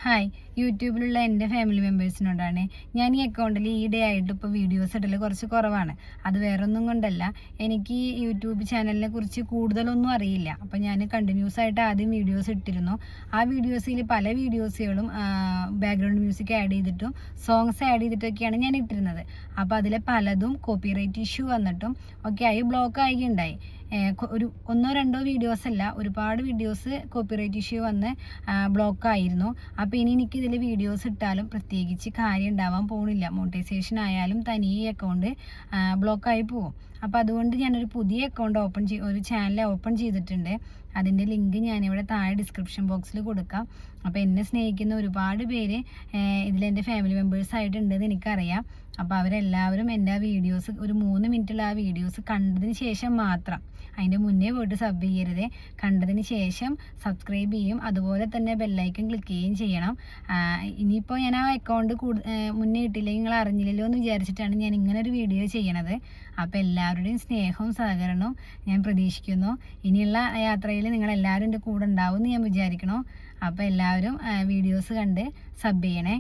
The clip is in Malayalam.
ഹായ്, യൂട്യൂബിലുള്ള എൻ്റെ ഫാമിലി മെമ്പേഴ്സിനോടാണ്. ഞാൻ ഈ അക്കൗണ്ടിൽ ഈയിടെ ആയിട്ട് ഇപ്പോൾ വീഡിയോസ് ഇടൽ കുറച്ച് കുറവാണ്. അത് വേറൊന്നും കൊണ്ടല്ല, എനിക്ക് യൂട്യൂബ് ചാനലിനെ കുറിച്ച് കൂടുതലൊന്നും അറിയില്ല. അപ്പോൾ ഞാൻ കണ്ടിന്യൂസ് ആയിട്ട് ആദ്യം വീഡിയോസ് ഇട്ടിരുന്നു. ആ വീഡിയോസിൽ പല വീഡിയോസുകളും ബാക്ക്ഗ്രൗണ്ട് മ്യൂസിക് ആഡ് ചെയ്തിട്ടും സോങ്സ് ആഡ് ചെയ്തിട്ടൊക്കെയാണ് ഞാൻ ഇട്ടിരുന്നത്. അപ്പോൾ അതിലെ പലതും കോപ്പിറൈറ്റ് ഇഷ്യൂ വന്നിട്ടും ഒക്കെ ആയി ബ്ലോക്ക് ആയിട്ടുണ്ടായി. ഒരു ഒന്നോ രണ്ടോ വീഡിയോസ് അല്ല, ഒരുപാട് വീഡിയോസ് കോപ്പിറൈറ്റ് ഇഷ്യൂ വന്ന് ബ്ലോക്ക് ആയിരുന്നു. അപ്പോൾ ഇനി എനിക്കിതിൽ വീഡിയോസ് ഇട്ടാലും പ്രത്യേകിച്ച് കാര്യം ഉണ്ടാവാൻ പോകുന്നില്ല. മോണിറ്റൈസേഷൻ ആയാലും തനിയെ അക്കൗണ്ട് ബ്ലോക്കായി പോകും. അപ്പോൾ അതുകൊണ്ട് ഞാനൊരു പുതിയ അക്കൗണ്ട് ഒരു ചാനൽ ഓപ്പൺ ചെയ്തിട്ടുണ്ട്. അതിൻ്റെ ലിങ്ക് ഞാനിവിടെ താഴെ ഡിസ്ക്രിപ്ഷൻ ബോക്സിൽ കൊടുക്കാം. അപ്പോൾ എന്നെ സ്നേഹിക്കുന്ന ഒരുപാട് പേര് ഇതിലെൻ്റെ ഫാമിലി മെമ്പേഴ്സ് ആയിട്ടുണ്ടെന്ന് എനിക്കറിയാം. അപ്പോൾ അവരെല്ലാവരും എൻ്റെ ആ വീഡിയോസ് ഒരു 3 മിനിറ്റുള്ള ആ വീഡിയോസ് കണ്ടതിന് ശേഷം മാത്രം, അതിൻ്റെ മുന്നേ പോയിട്ട് സബ് ചെയ്യരുത്. കണ്ടതിന് ശേഷം സബ്സ്ക്രൈബ് ചെയ്യും, അതുപോലെ തന്നെ ബെല്ലൈക്കൺ ക്ലിക്ക് ചെയ്യുകയും ചെയ്യണം. ഇനിയിപ്പോൾ ഞാൻ ആ അക്കൗണ്ട് മുന്നേ ഇട്ടില്ലെങ്കിൽ നിങ്ങൾ അറിഞ്ഞില്ലല്ലോ എന്ന് വിചാരിച്ചിട്ടാണ് ഞാൻ ഇങ്ങനെ ഒരു വീഡിയോ ചെയ്യണത്. അപ്പോൾ എല്ലാവരുടെയും സ്നേഹവും സഹകരണവും ഞാൻ പ്രതീക്ഷിക്കുന്നു. ഇനിയുള്ള യാത്രയിൽ നിങ്ങളെല്ലാവരും എൻ്റെ കൂടെ ഉണ്ടാവും എന്ന് ഞാൻ വിചാരിക്കണു. അപ്പോൾ എല്ലാവരും വീഡിയോസ് കണ്ട് സബ് ചെയ്യണേ.